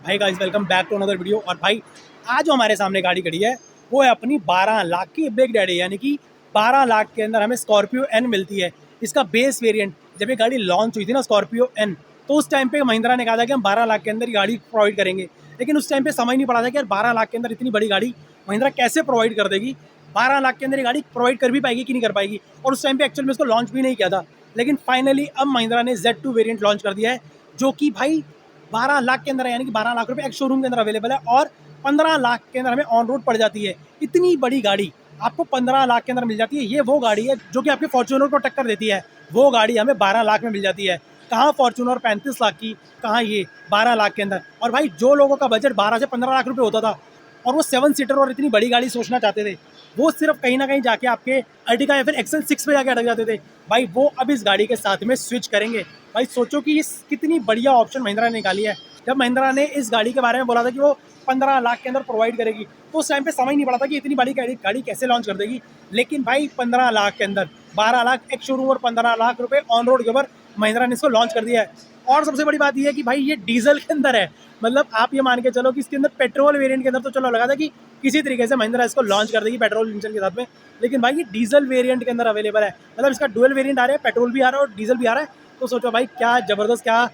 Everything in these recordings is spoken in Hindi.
भाई guys welcome back to another video. और भाई आज जो हमारे सामने गाड़ी खड़ी है वो है अपनी 12 लाख की बिग डैडी, यानी कि 12 लाख के अंदर हमें स्कॉर्पियो एन मिलती है। इसका बेस वेरिएंट जब ये गाड़ी लॉन्च हुई थी ना स्कॉर्पियो एन, तो उस टाइम पे महिंद्रा ने कहा था कि हम 12 लाख के अंदर ये गाड़ी प्रोवाइड करेंगे। लेकिन उस टाइम पे समझ नहीं पड़ा था कि यार 12 लाख के अंदर इतनी बड़ी गाड़ी महिंद्रा कैसे प्रोवाइड कर देगी, 12 लाख के अंदर ये गाड़ी प्रोवाइड कर भी पाएगी कि नहीं कर पाएगी। और उस टाइम पे एक्चुअल में इसको लॉन्च भी नहीं किया था। लेकिन फाइनली अब महिंद्रा ने Z2 वेरिएंट लॉन्च कर दिया है, जो कि भाई 12 लाख के अंदर है, यानी कि 12 लाख रुपए एक शोरूम के अंदर अवेलेबल है और 15 लाख के अंदर हमें ऑन रोड पड़ जाती है। इतनी बड़ी गाड़ी आपको 15 लाख के अंदर मिल जाती है। ये वो गाड़ी है जो कि आपके फॉर्च्यूनर को टक्कर देती है। वो गाड़ी हमें 12 लाख में मिल जाती है। कहाँ फॉर्च्यूनर 35 लाख की, कहाँ ये 12 लाख के अंदर। और भाई जो लोगों का बजट 12 से 15 लाख रुपए होता था और वो 7 सीटर और इतनी बड़ी गाड़ी सोचना चाहते थे, वो सिर्फ कहीं ना कहीं जाके आपके अर्टिगा या फिर एक्सेल 6 पे जाके अटक जाते थे। भाई वो अब इस गाड़ी के साथ में स्विच करेंगे। भाई सोचो कि इस कितनी बढ़िया ऑप्शन महिंद्रा ने निकाली है। जब महिंद्रा ने इस गाड़ी के बारे में बोला था कि वो 15 लाख के अंदर प्रोवाइड करेगी, तो उस टाइम पे समझ नहीं पड़ा था कि इतनी बड़ी गाड़ी कैसे लॉन्च कर देगी। लेकिन भाई 15 लाख के अंदर 12 लाख एक शोरूम और 15 लाख रुपए ऑन रोड के ऊपर महिंद्रा ने इसको लॉन्च कर दिया है। और सबसे बड़ी बात यह है कि भाई ये डीजल के अंदर है। मतलब आप ये मान के चलो कि इसके अंदर पेट्रोल वेरिएंट के अंदर तो चलो लगा था कि किसी तरीके से महिंद्रा इसको लॉन्च कर देगी पेट्रोल इंजन के साथ में, लेकिन भाई ये डीजल वेरिएंट के अंदर अवेलेबल है। मतलब इसका डुअल वेरिएंट आ रहा है, पेट्रोल भी आ रहा है और डीजल भी आ रहा है। तो सोचो भाई क्या जबरदस्त, क्या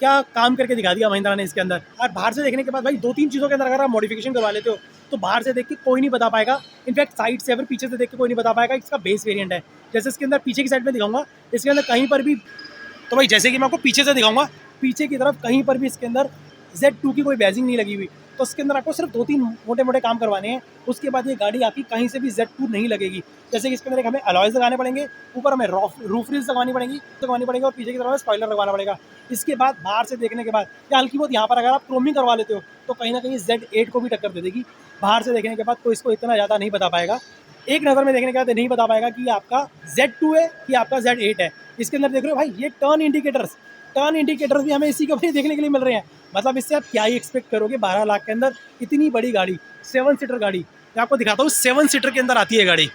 क्या काम करके दिखा दिया महिंद्रा ने इसके अंदर। और बाहर से देखने के बाद भाई 2-3 चीज़ों के अंदर अगर आप मॉडिफिकेशन करवा लेते हो तो बाहर से देख के कोई नहीं बता पाएगा, इनफैक्ट साइड से अगर पीछे से देख के कोई नहीं बता पाएगा इसका बेस वेरिएंट है। जैसे इसके अंदर पीछे की साइड में दिखाऊंगा, इसके अंदर कहीं पर भी, तो भाई जैसे कि मैं आपको पीछे से दिखाऊंगा, पीछे की तरफ कहीं पर भी इसके अंदर Z2 की कोई बैजिंग नहीं लगी हुई। तो इसके अंदर आपको सिर्फ 2-3 मोटे मोटे काम करवाने हैं, उसके बाद ये गाड़ी आपकी कहीं से भी Z2 नहीं लगेगी। जैसे कि इसके अंदर हमें अलॉयज लगाने पड़ेंगे, ऊपर हमें रूफ रील्स लगवानी पड़ेगी और पीछे की तरफ स्पॉइलर लगवाना पड़ेगा। इसके बाद बाहर से देखने के बाद या हल्की बहुत यहाँ पर अगर आप क्रोमिंग करवा लेते हो तो कहीं ना कहीं Z8 को भी टक्कर दे देगी। बाहर से देखने के बाद कोई इसको इतना ज़्यादा नहीं बता पाएगा, एक नज़र में देखने के बाद नहीं बता पाएगा कि आपका Z2 है कि आपका Z8 है। इसके अंदर देख रहे हो भाई ये टर्न इंडिकेटर्स भी हमें इसी के ऊपर देखने के लिए मिल रहे हैं। मतलब इससे आप क्या ही एक्सपेक्ट करोगे 12 लाख के अंदर इतनी बड़ी गाड़ी, 7 सीटर गाड़ी। मैं आपको दिखाता हूँ 7 सीटर के अंदर आती है गाड़ी।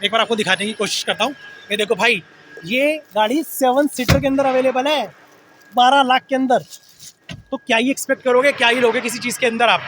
एक बार आपको दिखाने की कोशिश करता हूँ। ये देखो भाई ये गाड़ी 7 सीटर के अंदर अवेलेबल है 12 लाख के अंदर। तो क्या ही एक्सपेक्ट करोगे, क्या ही लोगे किसी चीज़ के अंदर आप।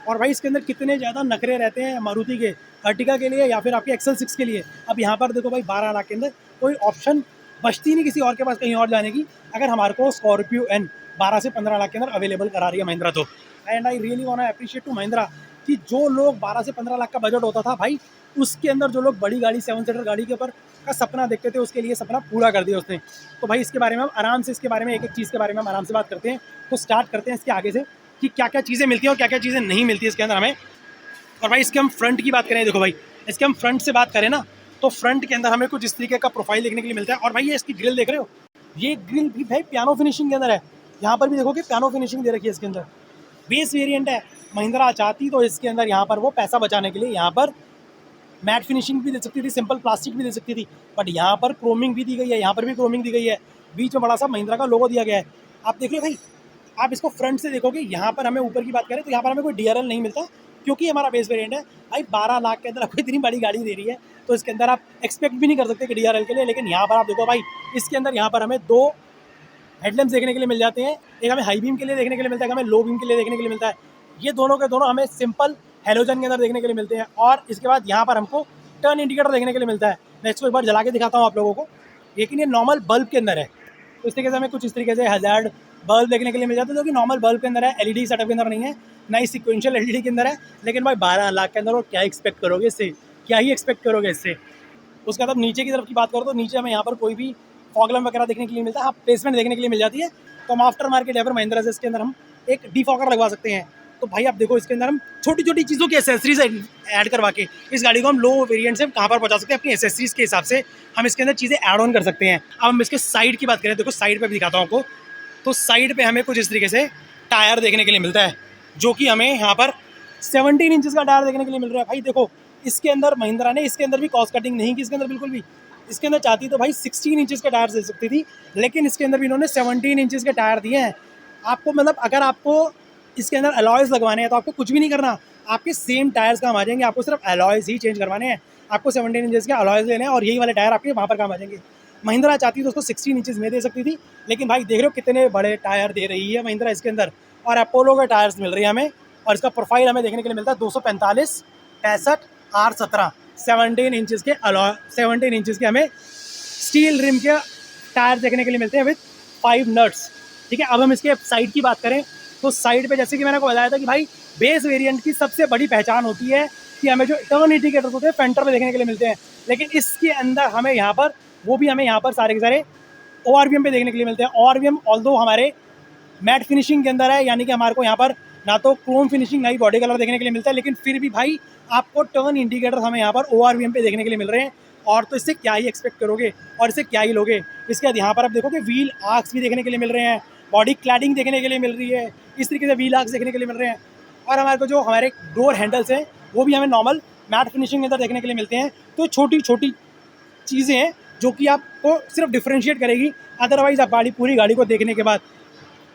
और भाई इसके अंदर कितने ज़्यादा नखरे रहते हैं मारुति के अर्टिगा के लिए या फिर आपके एक्सेल 6 के लिए। अब यहाँ पर देखो भाई 12 लाख के अंदर कोई ऑप्शन बचती नहीं किसी और के पास कहीं और जाने की, अगर हमारे को स्कॉर्पियो एन 12 से 15 लाख के अंदर अवेलेबल करा रही है महिंद्रा। तो and I really want to appreciate to Mahindra कि जो लोग 12 से 15 लाख का बजट होता था भाई, उसके अंदर जो लोग बड़ी गाड़ी 7 सीटर गाड़ी के ऊपर का सपना देखते थे उसके लिए सपना पूरा कर दिया उसने। तो भाई इसके बारे में हम आराम से, इसके बारे में एक एक चीज़ के बारे में हम आराम से बात करते हैं। तो स्टार्ट करते हैं इसके आगे से कि क्या क्या चीज़ें मिलती हैं और क्या क्या चीज़ें नहीं मिलती है इसके अंदर हमें। और भाई इसके हम फ्रंट की बात करें, देखो भाई इसके हम फ्रंट से बात करें ना, तो फ्रंट के अंदर हमें कुछ इस तरीके का प्रोफाइल देखने के लिए मिलता है। और भाई ये इसकी ग्रिल देख रहे हो, ये ग्रिल भी भाई पियानो फिनिशिंग के अंदर है। यहाँ पर भी देखोगे पियानो फिनिशिंग दे रखी है इसके अंदर। बेस वेरिएंट है, महिंद्रा चाहती तो इसके अंदर यहाँ पर वो पैसा बचाने के लिए यहाँ पर मैट फिनिशिंग भी दे सकती थी, सिंपल प्लास्टिक भी दे सकती थी, बट यहाँ पर क्रोमिंग भी दी गई है, यहाँ पर भी क्रोमिंग दी गई है, बीच में बड़ा सा महिंद्रा का लोगो दिया गया है। आप देख लो भाई, आप इसको फ्रंट से देखोगे, यहाँ पर हमें ऊपर की बात करें तो यहाँ पर हमें कोई DRL नहीं मिलता क्योंकि हमारा बेस वेरिएंट है। भाई 12 लाख के अंदर आपको इतनी बड़ी गाड़ी दे रही है तो इसके अंदर आप एक्सपेक्ट भी नहीं कर सकते कि DRL के लिए। लेकिन यहाँ पर आप देखो भाई इसके अंदर यहाँ पर हमें 2 हेडलैम्प्स देखने के लिए मिल जाते हैं, एक हमें हाई बीम के लिए देखने के लिए मिलता है, हमें लो बीम के लिए देखने के लिए मिलता है। ये दोनों के दोनों हमें सिंपल हेलोजन के अंदर देखने के लिए मिलते हैं। और इसके बाद यहाँ पर हमको टर्न इंडिकेटर देखने के लिए मिलता है। मैं इसको एक बार जला के दिखाता हूँ आप लोगों को, लेकिन ये नॉर्मल बल्ब के अंदर है। तो इस तरीके से हमें कुछ इस तरीके से हज़ार्ड बल्ब देखने के लिए मिल जाता है जो कि नॉर्मल बल्ब के अंदर है, LED सेटअप के अंदर नहीं है, ना ही सिक्वेंशियल LED के अंदर है। लेकिन भाई 12 लाख के अंदर और क्या एक्सपेक्ट करोगे इससे, क्या ही एक्सपेक्ट करोगे इससे। उसके बाद नीचे की तरफ की बात करो तो नीचे हमें यहाँ पर कोई भी फॉग लैम्प वगैरह देखने के लिए मिलता है, हाँ प्लेसमेंट देखने के लिए मिल जाती है। तो हम आफ्टर मार्केट या फिर महिंद्रा से इसके अंदर हम एक डिफॉगर लगवा सकते हैं। तो भाई आप देखो इसके अंदर हम छोटी छोटी चीज़ों की एसेसरीज ऐड करवा के इस गाड़ी को हम लो वेरिएंट से कहाँ पर पहुँचा सकते हैं, अपनी एसेसरीज के हिसाब से हम इसके अंदर चीज़ें ऐड ऑन कर सकते हैं। अब हम इसके साइड की बात करें, देखो साइड पर भी दिखाता हूँ आपको। तो साइड पर हमें कुछ इस तरीके से टायर देखने के लिए मिलता है, जो कि हमें यहाँ पर 17 इंचज़ का टायर देखने के लिए मिल रहा है। भाई देखो इसके अंदर महिंद्रा ने इसके अंदर भी कॉस्ट कटिंग नहीं की, इसके अंदर बिल्कुल भी। इसके अंदर चाहती तो भाई 16 इंचज़ के टायर दे सकती थी, लेकिन इसके अंदर भी इन्होंने 17 इंचज़ के टायर दिए हैं आपको। मतलब अगर आपको इसके अंदर अलॉयज़ लगवाने हैं तो आपको कुछ भी नहीं करना, आपके सेम टायर्स काम आ जाएंगे, आपको सिर्फ अलॉयज़ ही चेंज करवाने हैं। आपको 17 इंचज़ के अलॉयज़ लेने हैं और यही वाले टायर आपके वहाँ पर काम आ जाएंगे। महिंद्रा चाहती तो उसको 16 इंचज़ में दे सकती थी, लेकिन भाई देख रहे हो कितने बड़े टायर दे रही है महिंद्रा इसके अंदर, और अपोलो के टायर्स मिल रही है हमें। और इसका प्रोफाइल हमें देखने के लिए मिलता है 245 65 R17 17 इंचज़ के 17 इंचज़ के हमें स्टील रिम के टायर देखने के लिए मिलते हैं विद 5 नट्स। ठीक है, अब हम इसके साइड की बात करें तो साइड पे जैसे कि मैंने आपको बताया था कि भाई बेस वेरिएंट की सबसे बड़ी पहचान होती है कि हमें जो टर्न इंडिकेटर्स होते हैं फेंटर पे देखने के लिए मिलते हैं, लेकिन इसके अंदर हमें यहाँ पर वो भी हमें यहाँ पर सारे के सारे ORVM पे देखने के लिए मिलते हैं। ORVM ऑल्दो हमारे मैट फिनिशिंग के अंदर है, यानी कि हमारे को यहाँ पर ना तो क्रोम फिनिशिंग ना ही बॉडी कलर देखने के लिए मिलता है, लेकिन फिर भी भाई आपको टर्न इंडिकेटर हमें यहाँ पर ORVM पे देखने के लिए मिल रहे हैं। और तो इससे क्या ही एक्सपेक्ट करोगे और इससे क्या ही लोगे। इसके बाद यहाँ पर आप देखोगे व्हील आर्क्स भी देखने के लिए मिल रहे हैं, बॉडी क्लैडिंग देखने के लिए मिल रही है, इस तरीके से व्हील आर्क्स देखने के लिए मिल रहे हैं। और हमारे को जो हमारे डोर हैंडल्स हैं वो भी हमें नॉर्मल मैट फिनिशिंग के अंदर देखने के लिए मिलते हैं। तो छोटी छोटी चीज़ें हैं जो कि आपको सिर्फ डिफ्रेंशिएट करेगी, अदरवाइज़ आप पूरी गाड़ी को देखने के बाद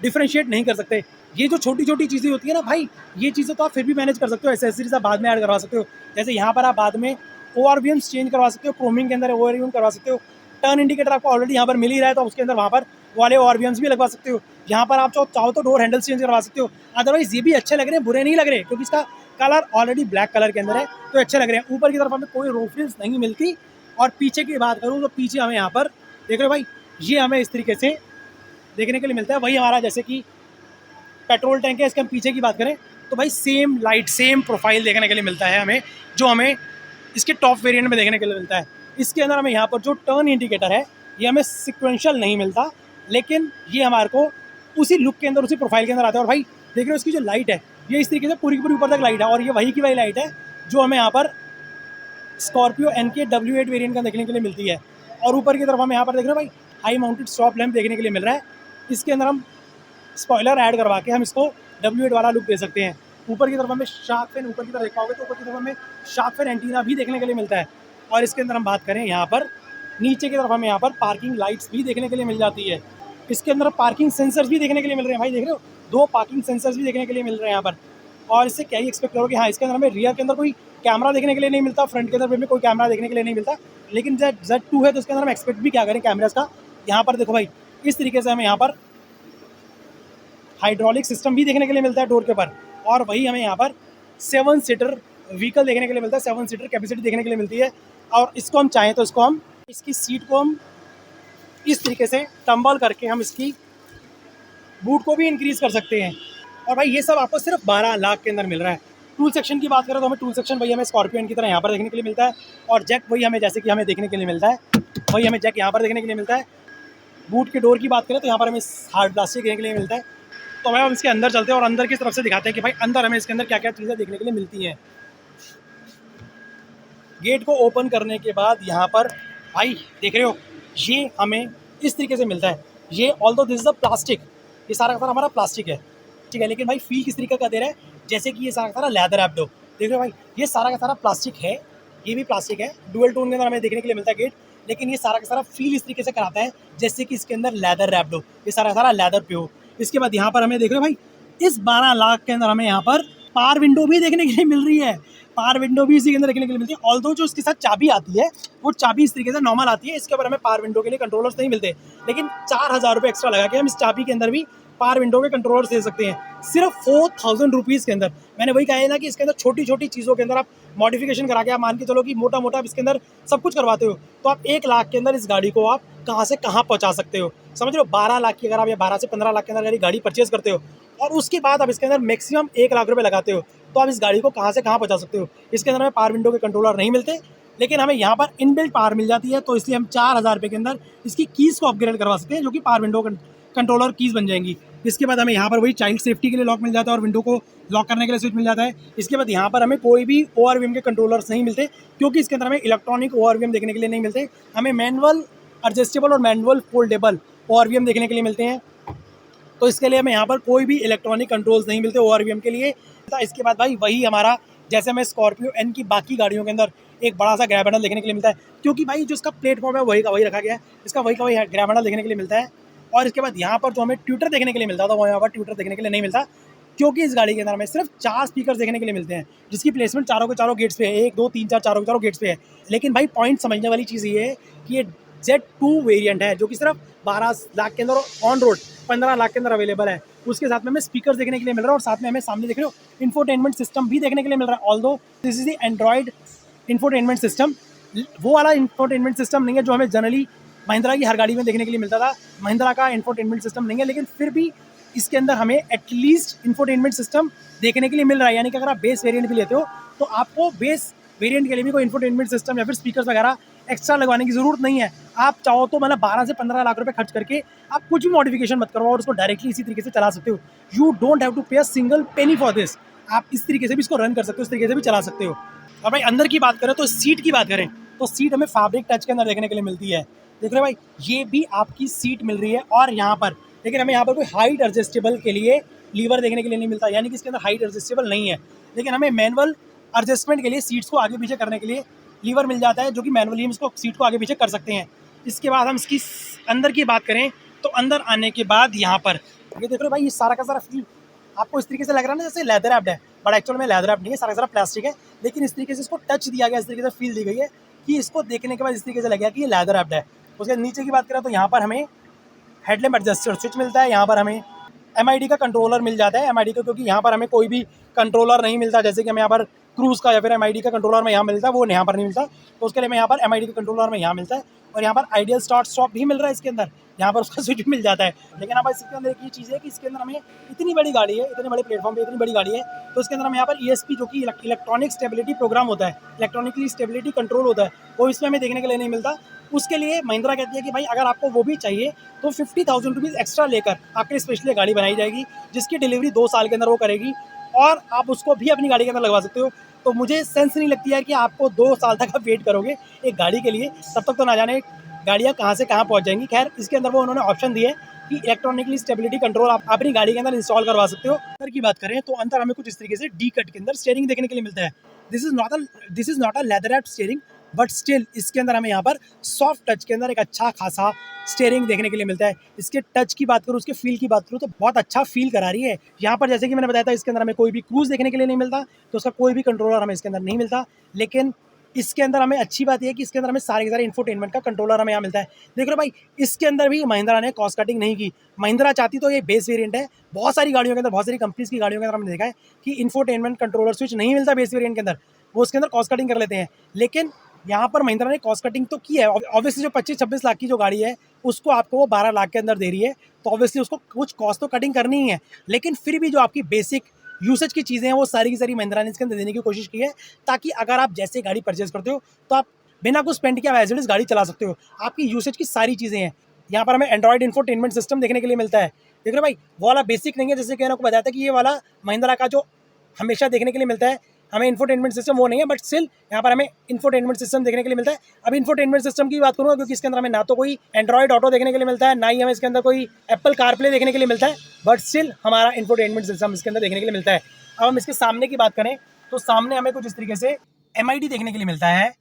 डिफ्रेंशिएट नहीं कर सकते। ये जो छोटी छोटी चीज़ें होती है ना भाई, ये चीज़ें तो आप फिर भी मैनेज कर सकते हो, एसेसरीज आप बाद में ऐड करवा सकते हो। जैसे यहाँ पर आप बाद में ORVMs चेंज करवा सकते हो, क्रोमिंग के अंदर ORVM करवा सकते हो। टर्न इंडिकेटर आपको ऑलरेडी यहाँ पर मिल ही रहा है, तो उसके अंदर वहाँ पर वाले ORVMs भी लगवा सकते हो। यहाँ पर आप चाहो तो डोर हैंडल्स चेंज करवा सकते हो। अदरवाइज़ ये भी अच्छे लग रहे हैं, बुरे नहीं लग रहे, क्योंकि इसका कलर ऑलरेडी ब्लैक कलर के अंदर है, तो अच्छे लग रहे हैं। ऊपर की तरफ हमें कोई रोफिल्स नहीं मिलती। और पीछे की बात करूँ तो पीछे हमें यहाँ पर देख रहे हो भाई, ये हमें इस तरीके से देखने के लिए मिलता है। वही हमारा जैसे कि पेट्रोल टैंक है, इसके हम पीछे की बात करें तो भाई सेम लाइट सेम प्रोफाइल देखने के लिए मिलता है हमें, जो हमें इसके टॉप वेरिएंट में देखने के लिए मिलता है। इसके अंदर हमें यहाँ पर जो टर्न इंडिकेटर है ये हमें सिक्वेंशियल नहीं मिलता, लेकिन ये हमारे को उसी लुक के अंदर उसी प्रोफाइल के अंदर आता है। और भाई देख रहे हो इसकी जो लाइट है ये इस तरीके से पूरी की पूरी ऊपर तक लाइट है, और ये वही की वही लाइट है जो हमें यहाँ पर स्कॉर्पियो NK W8 वेरिएंट का देखने के लिए मिलती है। और ऊपर की तरफ हम यहाँ पर देख रहे हो भाई हाई माउंटेड स्टॉप लैंप देखने के लिए मिल रहा है। इसके अंदर हम स्पॉइलर ऐड करवा के हम इसको W8 वाला लुक दे सकते हैं। ऊपर की तरफ हमें शार्क फिन, ऊपर की तरफ देख पाओगे तो ऊपर की तरफ हमें शार्क फिन एंटीना भी देखने के लिए मिलता है। और इसके अंदर हम बात करें यहाँ पर नीचे की तरफ हमें यहाँ पर पार्किंग लाइट्स भी देखने के लिए मिल जाती है। इसके अंदर पार्किंग सेंसर्स भी देखने के लिए मिल रहे हैं। भाई देख रहे हो 2 पार्किंग सेंसर्स भी देखने के लिए मिल रहे हैं यहाँ पर। और इससे क्या ही एक्सपेक्ट करोगे। हाँ, इसके अंदर हमें रियर के अंदर कोई कैमरा देखने के लिए नहीं मिलता, फ्रंट के अंदर में कोई कैमरा देखने के लिए नहीं मिलता, लेकिन Z2 है तो इसके अंदर हम एक्सपेक्ट भी क्या करें कैमराज का। यहाँ पर देखो भाई इस तरीके से हमें यहाँ पर हाइड्रोलिक सिस्टम भी देखने के लिए मिलता है डोर के ऊपर। और वही हमें यहाँ पर 7 सीटर व्हीकल देखने के लिए मिलता है, 7 सीटर कैपेसिटी देखने के लिए मिलती है। और इसको हम चाहें तो इसकी सीट को हम इस तरीके से टम्बल करके हम इसकी बूट को भी इंक्रीज़ कर सकते हैं। और भाई ये सब आपको सिर्फ 12 लाख के अंदर मिल रहा है। टूल सेक्शन की बात करें तो हमें टूल सेक्शन वही हमें स्कॉर्पियो की तरह यहाँ पर देखने के लिए मिलता है, और जैक वही हमें जैसे कि हमें देखने के लिए मिलता है, वही हमें जैक यहाँ पर देखने के लिए मिलता है। बूट के डोर की बात करें तो यहाँ पर हमें हार्ड प्लास्टिक देखने के लिए मिलता है। तो भाई हम इसके अंदर चलते हैं और अंदर की तरफ से दिखाते हैं कि भाई अंदर हमें इसके अंदर क्या क्या चीज़ें देखने के लिए मिलती हैं। गेट को ओपन करने के बाद यहाँ पर भाई देख रहे हो ये हमें इस तरीके से मिलता है। ये although this is the plastic, ये सारा का सारा हमारा प्लास्टिक है, ठीक है, लेकिन भाई फील किस तरीके का दे रहा है जैसे कि ये सारा का सारा लेदर एब्डो। देख रहे हो भाई ये सारा का सारा प्लास्टिक है, ये भी प्लास्टिक है, डुअल टोन के अंदर हमें देखने के लिए मिलता है गेट, लेकिन ये सारा का सारा फील इस तरीके से कराता है जैसे कि इसके अंदर लेदर रैप्ड हो, ये सारा का सारा लेदर पे हो। इसके बाद यहाँ पर हमें देख रहे हो भाई इस 12 लाख के अंदर हमें यहाँ पर पावर विंडो भी देखने के लिए मिल रही है। पावर विंडो भी इसी के अंदर देखने के लिए मिलती है। ऑल्दो जो इसके साथ चाबी आती है वो चाबी इस तरीके से नॉर्मल आती है, इसके ऊपर हमें पावर विंडो के लिए कंट्रोलर्स नहीं मिलते, लेकिन 4000 रुपये एक्स्ट्रा लगा के हम इस चाबी के अंदर भी पावर विंडो के कंट्रोलर्स दे सकते हैं सिर्फ 4000 रुपीज़ के अंदर। मैंने वही कहा है ना कि इसके अंदर छोटी छोटी चीज़ों के अंदर आप मॉडिफिकेशन करा के आप मान के चलो कि मोटा मोटा आप इसके अंदर सब कुछ करवाते हो, तो आप 1 लाख के अंदर इस गाड़ी को आप कहाँ से कहाँ पहुँचा सकते हो। समझ लो 12 लाख की अगर आप या 12 से 15 लाख के अंदर गाड़ी परचेज करते हो और उसके बाद आप इसके अंदर मैक्सिमम 1 लाख रुपये लगाते हो, तो आप इस गाड़ी को कहाँ से कहाँ पहुँचा सकते हो। इसके अंदर हमें पावर विंडो के कंट्रोलर नहीं मिलते, लेकिन हमें यहाँ पर इनबिल्ट पावर मिल जाती है, तो इसलिए हम 4000 रुपये के अंदर इसकी कीज़ को अपग्रेड करवा सकते हैं, जो कि पावर विंडो कंट्रोलर कीज़ बन जाएंगी। इसके बाद हमें यहाँ पर वही चाइल्ड सेफ्टी के लिए लॉक मिल जाता है और विंडो को लॉक करने के लिए स्विच मिल जाता है। इसके बाद यहाँ पर हमें कोई भी ORVM के कंट्रोलर्स नहीं मिलते, क्योंकि इसके अंदर हमें इलेक्ट्रॉनिक ORVM देखने के लिए नहीं मिलते, हमें मैनुअल एडजस्टेबल और मैनुअल फोल्डेबल ORVM देखने के लिए मिलते हैं। तो इसके लिए हमें यहाँ पर कोई भी इलेक्ट्रॉनिक कंट्रोल्स नहीं मिलते ORVM के लिए। इसके बाद भाई वही हमारा जैसे हमें स्कॉर्पियो एन की बाकी गाड़ियों के अंदर एक बड़ा सा ग्रैब हैंडल देखने के लिए मिलता है, क्योंकि भाई जो इसका प्लेटफॉर्म है वही का वही रखा गया है, इसका वही का वही ग्रैब हैंडल देखने के लिए मिलता है। और इसके बाद यहाँ पर जो हमें ट्विटर देखने के लिए मिलता था वो यहाँ पर ट्विटर देखने के लिए नहीं मिलता, क्योंकि इस गाड़ी के अंदर हमें सिर्फ 4 स्पीकर देखने के लिए मिलते हैं, जिसकी प्लेसमेंट चारों के चारों गेट्स पे है, 1 2 3 4 चारों के चारों गेट्स पे है। लेकिन भाई पॉइंट समझने वाली चीज़ ये है कि ये Z2 वेरिएंट है जो कि सिर्फ 12 लाख के अंदर ऑन रोड 15 लाख के अंदर अवेलेबल है। उसके साथ में हमें स्पीकर देखने के लिए मिल रहा है और साथ में हमें सामने देख रहे हो इंफोटेनमेंट सिस्टम भी देखने के लिए मिल रहा है। Although this is the Android infotainment system, वो वाला इंफोटेनमेंट सिस्टम नहीं है जो हमें जनरली महिंद्रा की हर गाड़ी में देखने के लिए मिलता था। महिंद्रा का इंफोटेनमेंट सिस्टम नहीं है, लेकिन फिर भी इसके अंदर हमें एटलीस्ट इंफोटेनमेंट सिस्टम देखने के लिए मिल रहा है। यानी कि अगर आप बेस वेरिएंट भी लेते हो तो आपको बेस वेरिएंट के लिए भी कोई इंफोटेनमेंट सिस्टम या फिर स्पीकर वगैरह एक्स्ट्रा लगवाने की जरूरत नहीं है। आप चाहो तो मतलब 12 से 15 लाख रुपए खर्च करके आप कुछ भी मॉडिफिकेशन मत करवाओ और उसको डायरेक्टली इसी तरीके से चला सकते हो। यू डोंट हैव टू पे a single penny for this. आप इस तरीके से भी इसको रन कर सकते हो, इस तरीके से भी चला सकते हो। और भाई अंदर की बात करें तो सीट की बात करें तो सीट हमें फैब्रिक टच के अंदर देखने के लिए मिलती है। देख रहे हो भाई, ये भी आपकी सीट मिल रही है और यहाँ पर लेकिन हमें यहाँ पर कोई हाइट एडजस्टेबल के लिए लीवर देखने के लिए नहीं मिलता, यानी कि इसके अंदर हाइट एडजस्टेबल नहीं है। लेकिन हमें मैनुअल एडजस्टमेंट के लिए सीट्स को आगे पीछे करने के लिए लीवर मिल जाता है, जो कि मैनुअली हम इसको सीट को आगे पीछे कर सकते हैं। इसके बाद हम इसकी अंदर की बात करें तो अंदर आने के बाद यहाँ पर ये देख रहे हो भाई, ये सारा का सारा फील आपको इस तरीके से लग रहा है ना जैसे लेदर रैप्ड है, बट एक्चुअल में लेदर रैप्ड नहीं है, सारा का सारा प्लास्टिक है। लेकिन इस तरीके से इसको टच दिया गया, इस तरीके से फील दी गई है कि इसको देखने के बाद इस तरीके से लगेगा कि ये लेदर रैप्ड है। उसके नीचे की बात करें तो यहाँ पर हमें हेडलैम्प एडजस्टर स्विच मिलता है। यहाँ पर हमें MID का कंट्रोलर मिल जाता है। MID का, क्योंकि यहाँ पर हमें कोई भी कंट्रोलर नहीं मिलता, जैसे कि हमें यहाँ पर क्रूज़ का या फिर MID का कंट्रोलर में यहाँ मिलता है, वो यहाँ पर नहीं मिलता। तो उसके लिए हमें यहाँ पर MID का कंट्रोलर में यहाँ मिलता है और यहाँ पर आइडियल स्टार्ट स्टॉप भी मिल रहा है इसके अंदर, यहाँ पर उसका स्विच भी मिल जाता है। लेकिन अब इसके अंदर एक ये चीज़ है कि इसके अंदर हमें इतनी बड़ी गाड़ी है, इतने बड़े प्लेटफॉर्म पे इतनी बड़ी गाड़ी है, तो इसके अंदर हमें यहाँ पर ESP जो कि इलेक्ट्रॉनिक स्टेबिलिटी प्रोग्राम होता है, इलेक्ट्रॉनिकली स्टेबिलिटी कंट्रोल होता है, वो इसमें हमें देखने के लिए नहीं मिलता। उसके लिए महिंद्रा कहती है कि भाई अगर आपको वो भी चाहिए तो 50,000 रुपीज़ एक्स्ट्रा लेकर आपके लिए स्पेशली गाड़ी बनाई जाएगी, जिसकी डिलीवरी 2 साल के अंदर वो करेगी और आप उसको भी अपनी गाड़ी के अंदर लगवा सकते हो। तो मुझे सेंस नहीं लगती है कि आपको 2 साल तक आप वेट करोगे एक गाड़ी के लिए, तब तक तो ना जाने गाड़ियाँ कहाँ से कहाँ पहुँच जाएंगी। खैर, इसके अंदर वो उन्होंने ऑप्शन दिए कि इलेक्ट्रॉनिकली स्टेबिलिटी कंट्रोल आप अपनी गाड़ी के अंदर इंस्टॉल करवा सकते हो। अंदर की बात करें तो अंदर हमें कुछ इस तरीके से डी कट के अंदर स्टीयरिंग देखने के लिए मिलता है। This is not a leather wrapped steering, but still इसके अंदर हमें यहाँ पर सॉफ्ट टच के अंदर एक अच्छा खासा स्टीयरिंग देखने के लिए मिलता है। इसके टच की बात करूँ, उसके फील की बात करूँ तो बहुत अच्छा फील करा रही है। यहाँ पर जैसे कि मैंने बताया था, इसके अंदर हमें कोई भी क्रूज देखने के लिए नहीं मिलता, तो उसका कोई भी कंट्रोलर हमें इसके अंदर नहीं मिलता। लेकिन इसके अंदर हमें अच्छी बात यह है कि इसके अंदर हमें सारे के सारे इंफोटेनमेंट का कंट्रोलर हमें यहाँ मिलता है। देख रहे हो भाई, इसके अंदर भी महिंद्रा ने कॉस्ट कटिंग नहीं की। महिंद्रा चाहती तो ये बेस वेरिएंट है, बहुत सारी गाड़ियों के अंदर, बहुत सारी कंपनीज की गाड़ियों के अंदर हमने देखा है कि इंफोटेनमेंट कंट्रोलर स्विच नहीं मिलता बेस वेरिएंट के अंदर, वो उसके अंदर कॉस्ट कटिंग कर लेते हैं। लेकिन यहाँ पर महिंद्रा ने कॉस्ट कटिंग तो की है। ऑब्वियसली जो 25-26 लाख की जो गाड़ी है उसको आपको वो 12 लाख के अंदर दे रही है, तो ऑब्वियसली उसको कुछ कॉस्ट तो कटिंग करनी ही है। लेकिन फिर भी जो आपकी बेसिक यूसेज की चीज़ें हैं वो सारी की सारी महिंद्रा ने इसके अंदर देने की कोशिश की है, ताकि अगर आप जैसे गाड़ी परचेज करते हो तो आप बिना कुछ स्पेंड किए एज इट इज गाड़ी चला सकते हो। आपकी यूसेज की सारी चीज़ें हैं। यहाँ पर हमें एंड्रॉइड इंफोटेनमेंट सिस्टम देखने के लिए मिलता है। देख रहे हो भाई, वो वाला बेसिक नहीं है, जैसे कि मैंने आपको बताया था कि ये वाला महिंद्रा का जो हमेशा देखने के लिए मिलता है हमें इंफोटेनमेंट सिस्टम, वो नहीं है, बट स्टिल यहाँ पर हमें इंफोटेनमेंट सिस्टम देखने के लिए मिलता है। अब इंफोटेनमेंट सिस्टम की बात करूँगा, क्योंकि इसके अंदर हमें ना तो कोई एंड्रॉइड ऑटो देखने के लिए मिलता है, ना ही हमें इसके अंदर कोई एप्पल कारप्ले देखने के लिए मिलता है, बट स्टिल हमारा इंफोटेनमेंट सिस्टम इसके अंदर देखने के लिए मिलता है। अब हम इसके सामने की बात करें तो सामने हमें कुछ इस तरीके से MID देखने के लिए मिलता है,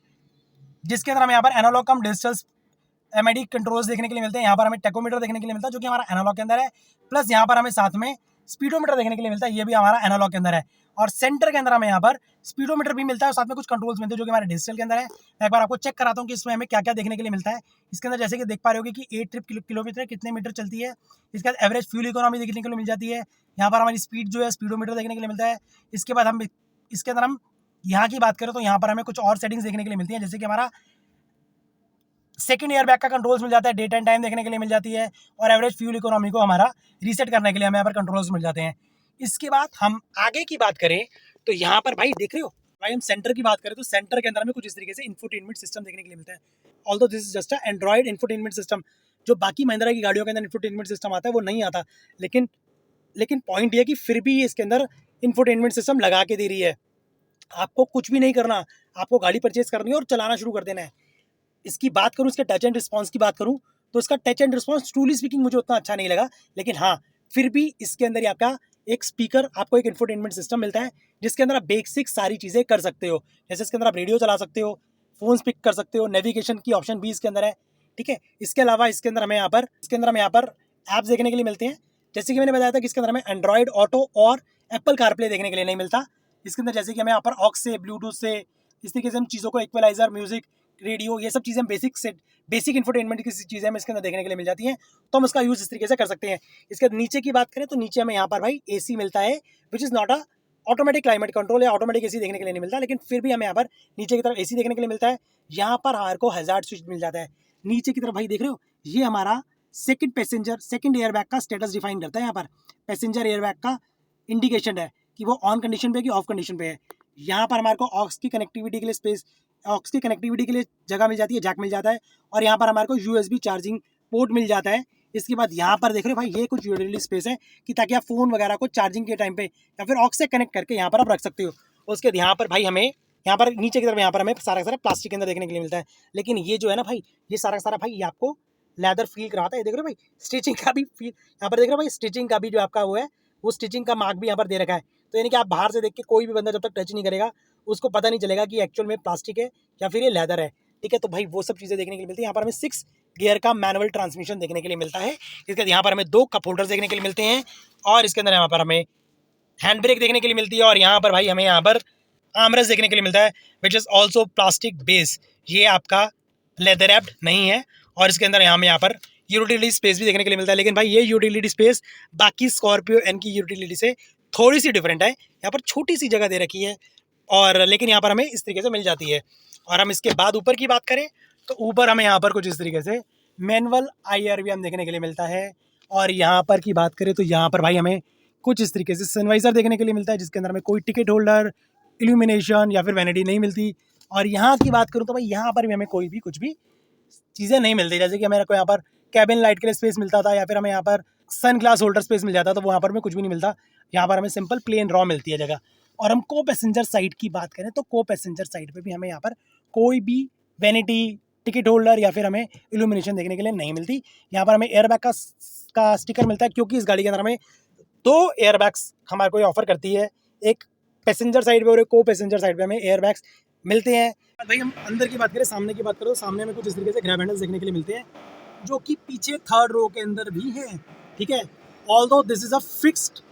जिसके अंदर हमें यहाँ पर एनालॉग कम डिजिटल MID कंट्रोल्स देखने के लिए मिलते हैं। यहाँ पर हमें टेकोमीटर देखने के लिए मिलता है, जो कि हमारा एनालॉग के अंदर है, प्लस यहाँ पर हमें साथ में स्पीडोमीटर देखने के लिए मिलता है, ये भी हमारा एनालॉग के अंदर है। और सेंटर के अंदर हमें यहाँ पर स्पीडोमीटर भी मिलता है और साथ में कुछ कंट्रोल्स मिलते हैं जो कि हमारे डिजिटल के अंदर है। मैं एक बार आपको चेक कराता हूँ कि इसमें हमें क्या क्या देखने के लिए मिलता है। इसके अंदर जैसे कि देख पा रहे हो कि 8 ट्रिप किलोमीटर कितने मीटर चलती है। इसके बाद एवरेज फ्यूल इकोनॉमी देखने के लिए मिल जाती है। यहाँ पर हमारी स्पीड जो है स्पीडोमीटर देखने के लिए मिलता है। इसके बाद हम इसके अंदर हम यहाँ की बात करें तो यहाँ पर हमें कुछ और सेटिंग्स देखने के लिए मिलती है, जैसे कि हमारा सेकंड एयर बैग का कंट्रोल्स मिल जाता है, डेट एंड टाइम देखने के लिए मिल जाती है, और एवरेज फ्यूल इकोनॉमी को हमारा रीसेट करने के लिए हमें यहाँ पर कंट्रोल्स मिल जाते हैं। इसके बाद हम आगे की बात करें तो यहाँ पर भाई देख रहे हो भाई, हम सेंटर की बात करें तो सेंटर के अंदर हमें कुछ इस तरीके से इंफोटेनमेंट सिस्टम देखने के लिए मिलता है। Although this is just a Android infotainment system, जो बाकी महिंद्रा की गाड़ियों के अंदर इंफोटेनमेंट सिस्टम आता है वो नहीं आता। लेकिन पॉइंट ये कि फिर भी इसके अंदर इंफोटेनमेंट सिस्टम लगा के दे रही है। आपको कुछ भी नहीं करना, आपको गाड़ी परचेज करनी है और चलाना शुरू कर देना है। इसकी बात करूँ, इसके टच एंड रिस्पॉन्स की बात करूँ तो इसका touch and response truly speaking मुझे उतना अच्छा नहीं लगा, लेकिन हाँ फिर भी इसके अंदर आपका एक स्पीकर, आपको एक इंफोटेनमेंट सिस्टम मिलता है जिसके अंदर आप बेसिक सारी चीज़ें कर सकते हो। जैसे इसके अंदर आप रेडियो चला सकते हो, फ़ोन पिक कर सकते हो, नेविगेशन की ऑप्शन भी इसके अंदर है, ठीक है। इसके अलावा इसके अंदर हमें यहाँ पर ऐप्स देखने के लिए मिलते हैं, जैसे कि मैंने बताया था कि इसके अंदर हमें एंड्रॉइड ऑटो और एप्पल कारप्ले देखने के लिए नहीं मिलता। इसके अंदर जैसे कि हमें यहाँ पर ऑक्स से, ब्लूटूथ से, इस तरीके से हम चीज़ों को इक्वलाइजर, म्यूजिक, रेडियो, ये सब चीज़ें बेसिक इंफोटेनमेंट की चीज़ें हमें इसके अंदर देखने के लिए मिल जाती हैं, तो हम उसका यूज़ इस तरीके से कर सकते हैं। इसके नीचे की बात करें तो नीचे हमें यहाँ पर भाई एसी मिलता है, which is not a automatic climate control या ऑटोमेटिक एसी देखने के लिए नहीं मिलता, लेकिन फिर भी हमें यहाँ पर नीचे की तरफ एसी देखने के लिए मिलता है। यहाँ पर हमारे को हैजार्ड स्विच मिल जाता है। नीचे की तरफ भाई देख रहे हो, ये हमारा सेकंड एयरबैग का स्टेटस डिफाइन करता है। यहाँ पर पैसेंजर एयरबैग का इंडिकेशन है कि वो ऑन कंडीशन पे है कि ऑफ कंडीशन पे है। यहाँ पर हमारे को ऑक्स की कनेक्टिविटी के लिए जगह मिल जाती है, जैक मिल जाता है, और यहाँ पर हमारे को यूएसबी चार्जिंग पोर्ट मिल जाता है। इसके बाद यहाँ पर देख रहे हो भाई, ये कुछ यूटिलिटी स्पेस है कि ताकि आप फोन वगैरह को चार्जिंग के टाइम पे या फिर ऑक्स से कनेक्ट करके यहाँ पर आप रख सकते हो। उसके बाद यहाँ पर भाई हमें यहाँ पर नीचे की तरफ यहाँ पर हमें सारा प्लास्टिक के अंदर देखने के लिए मिलता है, लेकिन ये जो है ना भाई, ये सारा भाई ये आपको लेदर फील कराता है। देख रहे हो भाई, स्टिचिंग का भी फील यहाँ पर देख रहे हो भाई, स्टिचिंग का भी जो आपका वो है, वो स्टिचिंग का मार्क भी यहाँ पर दे रखा है। तो यानी कि आप बाहर से देख के कोई भी बंदा जब तक टच नहीं करेगा उसको पता नहीं चलेगा कि एक्चुअल में प्लास्टिक है या फिर ये लेदर है। ठीक है, तो भाई वो सब चीज़ें देखने के लिए मिलती है। यहाँ पर हमें 6 गियर का मैनुअल ट्रांसमिशन देखने के लिए मिलता है। इसके बाद यहाँ पर हमें 2 कप होल्डर्स देखने के लिए मिलते हैं, और इसके अंदर यहाँ पर हमें हैंड ब्रेक देखने के लिए मिलती है, और यहाँ पर भाई हमें यहाँ पर आर्मरेस्ट देखने के लिए मिलता है, which is also plastic base. ये आपका लेदर रैप्ड नहीं है, और इसके अंदर यहाँ पर यूटिलिटी स्पेस भी देखने के लिए मिलता है। लेकिन भाई ये यूटिलिटी स्पेस बाकी स्कॉर्पियो एन की यूटिलिटी से थोड़ी सी डिफरेंट है। यहाँ पर छोटी सी जगह दे रखी है, और लेकिन यहाँ पर हमें इस तरीके से मिल जाती है। और हम इसके बाद ऊपर की बात करें तो ऊपर हमें यहाँ पर कुछ इस तरीके से मैनुअल IRVM देखने के लिए मिलता है। और यहाँ पर की बात करें तो यहाँ पर भाई हमें कुछ इस तरीके से सनवाइज़र देखने के लिए मिलता है, जिसके अंदर हमें कोई टिकट होल्डर, इल्यूमिनेशन या फिर वैनिटी नहीं मिलती। और यहाँ की बात करूँ तो भाई यहाँ पर भी हमें कोई भी कुछ भी चीज़ें नहीं मिलती, जैसे कि हमें को यहाँ पर कैबिन लाइट के लिए स्पेस मिलता था, या फिर हमें यहाँ पर सन ग्लास होल्डर स्पेस मिल जाता, तो वहाँ पर हमें कुछ भी नहीं मिलता। यहाँ पर हमें सिंपल प्लेन रॉ मिलती है जगह। और हम को पैसेंजर साइड की बात करें तो को पैसेंजर साइड पे भी हमें यहाँ पर कोई भी वैनिटी, टिकट होल्डर या फिर हमें इल्यूमिनेशन देखने के लिए नहीं मिलती। यहाँ पर हमें एयरबैग का स्टिकर मिलता है, क्योंकि इस गाड़ी के अंदर हमें 2 एयरबैग्स हमारे को ऑफर करती है, एक पैसेंजर साइड पे और एक को पैसेंजर साइड पे हमें एयरबैग्स मिलते हैं। भाई हम अंदर की बात करें, सामने की बात करो, सामने में कुछ इस तरीके से ग्रैब हैंडल्स देखने के लिए मिलते हैं, जो कि पीछे 3rd रो के अंदर भी है। ठीक है, although this is a fixed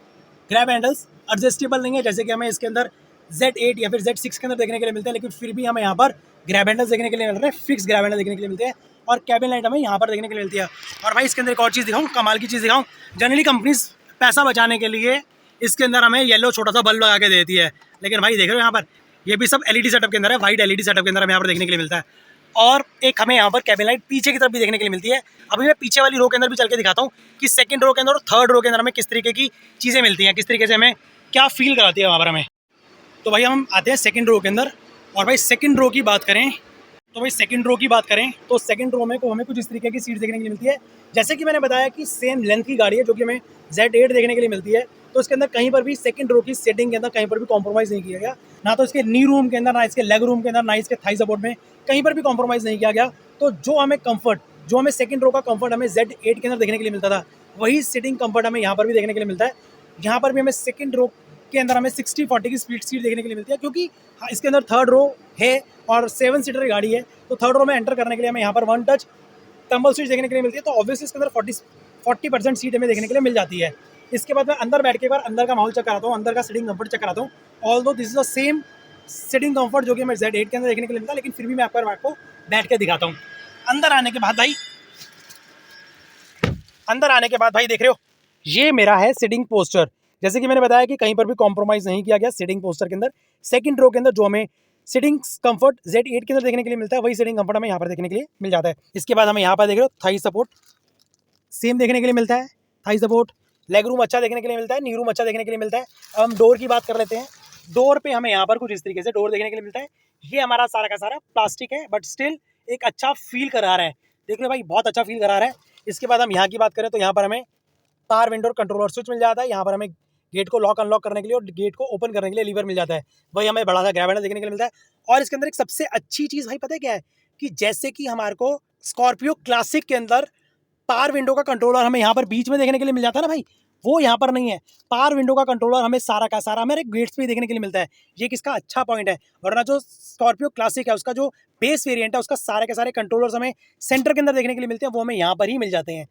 grab handles, adjustable नहीं है, जैसे कि हमें इसके अंदर Z8 या फिर Z6 के अंदर देखने के लिए मिलते हैं, लेकिन फिर भी हमें यहाँ पर ग्रैब हैंडल्स देखने के लिए मिल रहे हैं, फिक्स ग्रैब हैंडल देखने के लिए मिलते हैं, और कैबिन लाइट हमें यहाँ पर देखने के लिए मिलती है। और भाई इसके अंदर एक और चीज़ दिखाऊँ, कमाल की चीज़ दिखाऊँ। जनरली कंपनीज पैसा बचाने के लिए इसके अंदर हमें येलो छोटा सा बल्ब लगा के देती है, लेकिन भाई देख रहे हो यहाँ पर ये भी सब LED सेटअप के अंदर है, वाइट LED सेटअप के अंदर हमें यहाँ पर देखने के लिए मिलता है। और एक हमें यहाँ पर कैबिन लाइट पीछे की तरफ भी देखने के लिए मिलती है। अभी मैं पीछे वाली रो के अंदर भी चल के दिखाता हूँ कि 2nd रो के अंदर और 3rd रो के अंदर हमें किस तरीके की चीज़ें मिलती हैं, किस तरीके से हमें क्या फील कराती है वहाँ पर हमें। तो भाई हम आते हैं 2nd रो के अंदर, और भाई 2nd रो की बात करें तो 2nd रो में को हमें कुछ इस तरीके की सीट देखने के लिए मिलती है। जैसे कि मैंने बताया कि सेम लेंथ की गाड़ी है, जो कि हमें Z8 देखने के लिए मिलती है, तो इसके अंदर कहीं पर भी 2nd रो की सेटिंग के अंदर कहीं पर भी कॉम्प्रोमाइज़ नहीं किया गया, ना तो इसके नी रूम के अंदर, ना इसके लेग रूम के अंदर, ना इसके थाई सपोर्ट में कहीं पर भी कॉम्प्रोमाइज़ नहीं किया गया। तो जो हमें 2nd रो का कंफर्ट हमें Z8 के अंदर देखने के लिए मिलता था, वही सीटिंग कंफर्ट हमें यहाँ पर भी देखने के लिए मिलता है। यहाँ पर भी हमें 2nd रो के अंदर हमें 60-40 की स्प्लिट सीट देखने के लिए मिलती है, क्योंकि इसके अंदर 3rd रो है और 7 सीटर गाड़ी है, तो 3rd रो में एंटर करने के लिए हमें यहाँ पर 1 टच टम्बल स्विच देखने के लिए मिलती है। तो ऑब्वियसली इसके अंदर 40% सीट हमें देखने के लिए मिल जाती है। इसके बाद मैं अंदर बैठ के एक बार अंदर का माहौल चेक कराता हूँ, अंदर का सीटिंग कंफर्ट चेक कराता हूँ। Although this is the same seating comfort जो कि हमें Z8 के अंदर देखने के लिए मिलता है, लेकिन फिर भी मैं आपको बैठ के दिखाता हूँ। अंदर आने के बाद भाई देख रहे हो, ये मेरा है सीटिंग पोस्चर। जैसे कि मैंने बताया कि कहीं पर भी कॉम्प्रोमाइज़ नहीं किया गया सीटिंग पोस्चर के अंदर। 2nd रो के अंदर जो हमें सीटिंग कंफर्ट Z8 के अंदर देखने के लिए मिलता है, वही सीटिंग कंफर्ट हमें यहाँ पर देखने के लिए मिल जाता है। इसके बाद हमें यहाँ पर देख रहे हो, थाई सपोर्ट सेम देखने के लिए मिलता है, थाई सपोर्ट, लेग रूम अच्छा देखने के लिए मिलता है, नी रूम अच्छा देखने के लिए मिलता है। अब हम डोर की बात कर लेते हैं। डोर पे हमें यहाँ पर कुछ इस तरीके से डोर देखने के लिए मिलता है। ये हमारा सारा का सारा प्लास्टिक है, बट स्टिल एक अच्छा फील करा रहा है। देख लो भाई, बहुत अच्छा फील करा रहा है। इसके बाद हम यहाँ की बात करें तो यहाँ पर हमें पावर विंडो कंट्रोलर स्विच मिल जाता है। यहाँ पर हमें गेट को लॉक अनलॉक करने के लिए और गेट को ओपन करने के लिए लीवर मिल जाता है। वही हमें बड़ा सा ग्रैब हैंडल देखने के लिए मिलता है। और इसके अंदर एक सबसे अच्छी चीज़ भाई पता है क्या है, कि जैसे कि हमारे को स्कॉर्पियो क्लासिक के अंदर पावर विंडो का कंट्रोलर हमें यहाँ पर बीच में देखने के लिए मिल जाता है ना भाई, वो यहाँ पर नहीं है। पावर विंडो का कंट्रोलर हमें सारा का सारा हमारे गेट्स पे देखने के लिए मिलता है। ये किसका अच्छा पॉइंट है, वरना जो स्कॉर्पियो क्लासिक है उसका जो बेस वेरिएंट है उसका सारे के सारे कंट्रोलर्स हमें सेंटर के अंदर देखने के लिए मिलते हैं, वो हमें यहाँ पर ही मिल जाते हैं।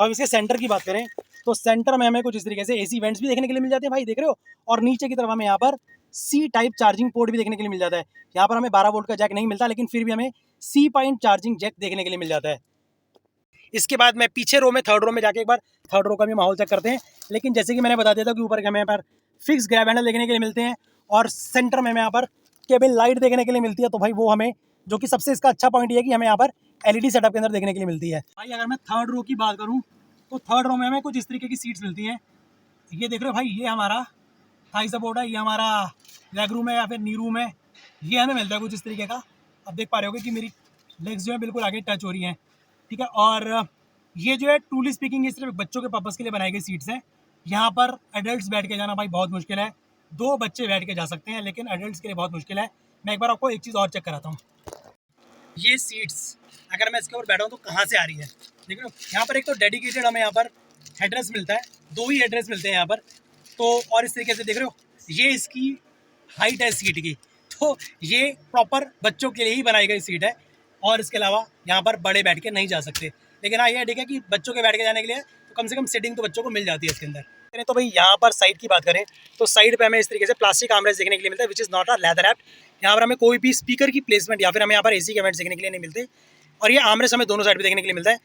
अब इसके सेंटर की बात करें तो सेंटर में हमें कुछ इस तरीके से AC वेंट्स भी देखने के लिए मिल जाते हैं भाई, देख रहे हो। और नीचे की तरफ हमें यहाँ पर C टाइप चार्जिंग पोर्ट भी देखने के लिए मिल जाता है। यहाँ पर हमें 12 वोल्ट का जैक नहीं मिलता, लेकिन फिर भी हमें C पॉइंट चार्जिंग जैक देखने के लिए मिल जाता है। इसके बाद मैं पीछे रो में थर्ड रो में जाके एक बार थर्ड रो का भी माहौल चेक करते हैं। लेकिन जैसे कि मैंने बता दिया था कि ऊपर के हमें यहाँ पर फिक्स ग्रैब हैंडल देखने के लिए मिलते हैं और सेंटर में हमें यहाँ पर केबिन लाइट देखने के लिए मिलती है। तो भाई वो हमें, जो कि सबसे इसका अच्छा पॉइंट ये है कि हमें यहाँ पर LED सेटअप के अंदर देखने के लिए मिलती है। भाई अगर मैं थर्ड रो की बात करूँ तो थर्ड रो में हमें कुछ इस तरीके की सीट्स मिलती हैं। ये देख रहे हो भाई, ये हमारा थाई सपोर्ट है, ये हमारा लेग रूम है या फिर नी रूम है, ये हमें मिलता है कुछ इस तरीके का। अब देख पा रहे होगे कि मेरी लेग्स जो है बिल्कुल आगे टच हो रही हैं, ठीक है। और ये जो है ट्रूली स्पीकिंग ये सिर्फ बच्चों के पर्पज़ के लिए बनाई गई सीट्स हैं। यहाँ पर एडल्ट्स बैठ के जाना भाई बहुत मुश्किल है। 2 बच्चे बैठ के जा सकते हैं लेकिन एडल्ट्स के लिए बहुत मुश्किल है। मैं एक बार आपको एक चीज़ और चेक कराता हूँ। ये सीट्स अगर मैं इसके ऊपर बैठा हूँ तो कहाँ से आ रही है, देख रहे हो। यहाँ पर एक तो डेडिकेटेड हमें यहाँ पर हेडरेस्ट मिलता है, 2 ही हेडरेस्ट मिलते हैं यहाँ पर। तो और इस तरीके से देख रहे हो, ये इसकी हाइट है सीट की, तो ये प्रॉपर बच्चों के लिए ही बनाई गई सीट है। और इसके अलावा यहाँ पर बड़े बैठ के नहीं जा सकते। लेकिन हाँ ये ठीक है कि बच्चों के बैठ के जाने के लिए तो कम से कम सीटिंग तो बच्चों को मिल जाती है इसके अंदर। तो भाई यहाँ पर साइड की बात करें तो साइड पे हमें इस तरीके से प्लास्टिक आर्मरेस्ट देखने के लिए मिलता है, which is not a leather wrapped. यहाँ पर हमें कोई भी स्पीकर की प्लेसमेंट या फिर हमें यहाँ पर AC के वेंट्स देखने के लिए नहीं मिलते। और ये आर्मरेस्ट हमें दोनों साइड पे देखने के लिए मिलता है।